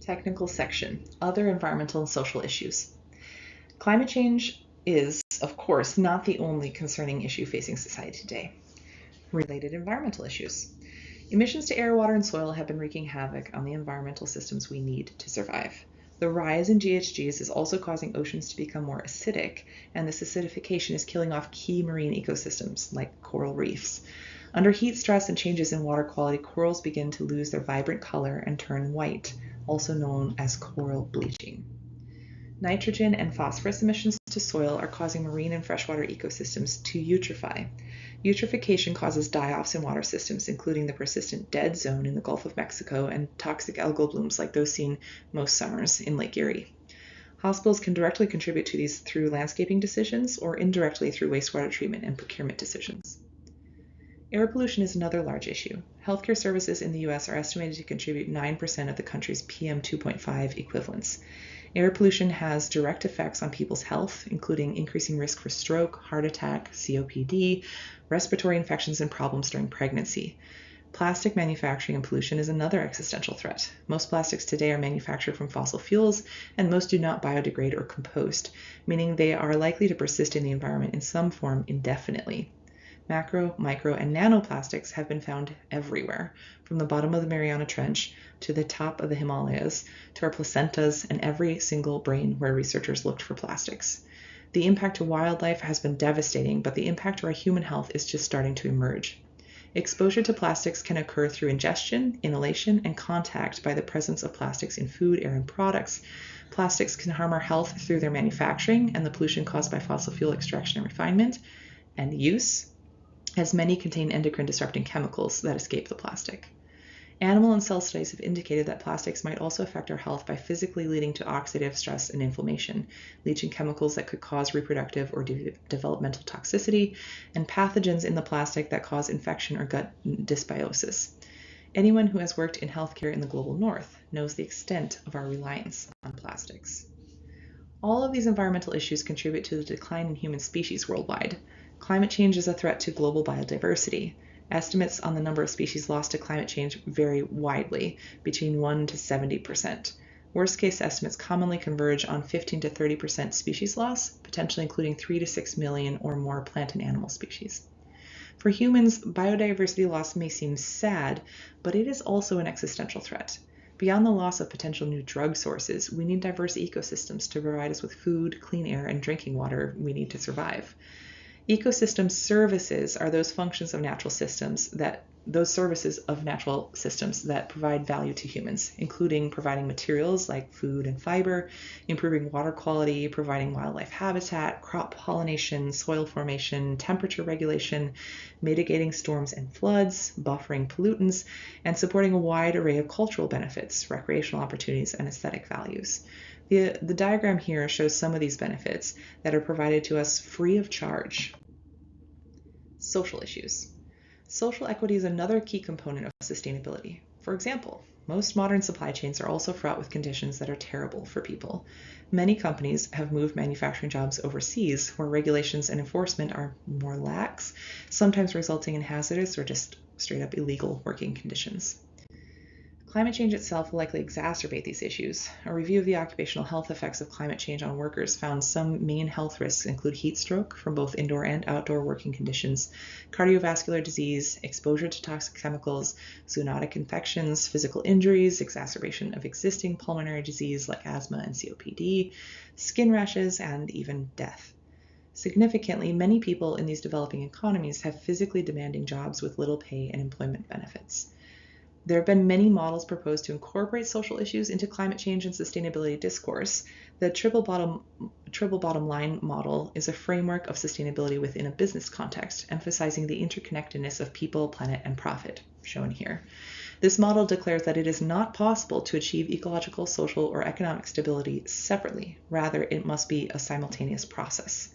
Technical section, Other Environmental and Social Issues. Climate change is, of course, not the only concerning issue facing society today. Related environmental issues. Emissions to air, water, and soil have been wreaking havoc on the environmental systems we need to survive. The rise in GHGs is also causing oceans to become more acidic, and this acidification is killing off key marine ecosystems like coral reefs. Under heat stress and changes in water quality, corals begin to lose their vibrant color and turn white, also known as coral bleaching. Nitrogen and phosphorus emissions to soil are causing marine and freshwater ecosystems to eutrophy. Eutrophication causes die-offs in water systems, including the persistent dead zone in the Gulf of Mexico and toxic algal blooms like those seen most summers in Lake Erie. Hospitals can directly contribute to these through landscaping decisions or indirectly through wastewater treatment and procurement decisions. Air pollution is another large issue. Healthcare services in the U.S. are estimated to contribute 9% of the country's PM 2.5 equivalents. Air pollution has direct effects on people's health, including increasing risk for stroke, heart attack, COPD, respiratory infections, and problems during pregnancy. Plastic manufacturing and pollution is another existential threat. Most plastics today are manufactured from fossil fuels, and most do not biodegrade or compost, meaning they are likely to persist in the environment in some form indefinitely. Macro, micro, and nanoplastics have been found everywhere, from the bottom of the Mariana Trench to the top of the Himalayas, to our placentas and every single brain where researchers looked for plastics. The impact to wildlife has been devastating, but the impact to our human health is just starting to emerge. Exposure to plastics can occur through ingestion, inhalation, and contact by the presence of plastics in food, air, and products. Plastics can harm our health through their manufacturing and the pollution caused by fossil fuel extraction and refinement and use, as many contain endocrine disrupting chemicals that escape the plastic. Animal and cell studies have indicated that plastics might also affect our health by physically leading to oxidative stress and inflammation, leaching chemicals that could cause reproductive or developmental toxicity, and pathogens in the plastic that cause infection or gut dysbiosis. Anyone who has worked in healthcare in the global north knows the extent of our reliance on plastics. All of these environmental issues contribute to the decline in human species worldwide. Climate change is a threat to global biodiversity. Estimates on the number of species lost to climate change vary widely, between 1 to 70%. Worst-case estimates commonly converge on 15 to 30% species loss, potentially including 3 to 6 million or more plant and animal species. For humans, biodiversity loss may seem sad, but it is also an existential threat. Beyond the loss of potential new drug sources, we need diverse ecosystems to provide us with food, clean air, and drinking water we need to survive. Ecosystem services are those functions of natural systems that provide value to humans, including providing materials like food and fiber, improving water quality, providing wildlife habitat, crop pollination, soil formation, temperature regulation, mitigating storms and floods, buffering pollutants, and supporting a wide array of cultural benefits, recreational opportunities, and aesthetic values. The diagram here shows some of these benefits that are provided to us free of charge. Social issues. Social equity is another key component of sustainability. For example, most modern supply chains are also fraught with conditions that are terrible for people. Many companies have moved manufacturing jobs overseas where regulations and enforcement are more lax, sometimes resulting in hazardous or just straight up illegal working conditions. Climate change itself will likely exacerbate these issues. A review of the occupational health effects of climate change on workers found some main health risks include heat stroke from both indoor and outdoor working conditions, cardiovascular disease, exposure to toxic chemicals, zoonotic infections, physical injuries, exacerbation of existing pulmonary disease like asthma and COPD, skin rashes, and even death. Significantly, many people in these developing economies have physically demanding jobs with little pay and employment benefits. There have been many models proposed to incorporate social issues into climate change and sustainability discourse. The triple bottom line model is a framework of sustainability within a business context, emphasizing the interconnectedness of people, planet, and profit, shown here. This model declares that it is not possible to achieve ecological, social, or economic stability separately. Rather, it must be a simultaneous process.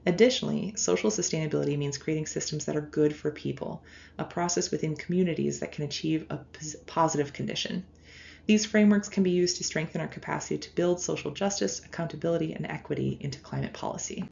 Additionally, social sustainability means creating systems that are good for people, a process within communities that can achieve a positive condition. These frameworks can be used to strengthen our capacity to build social justice, accountability, and equity into climate policy.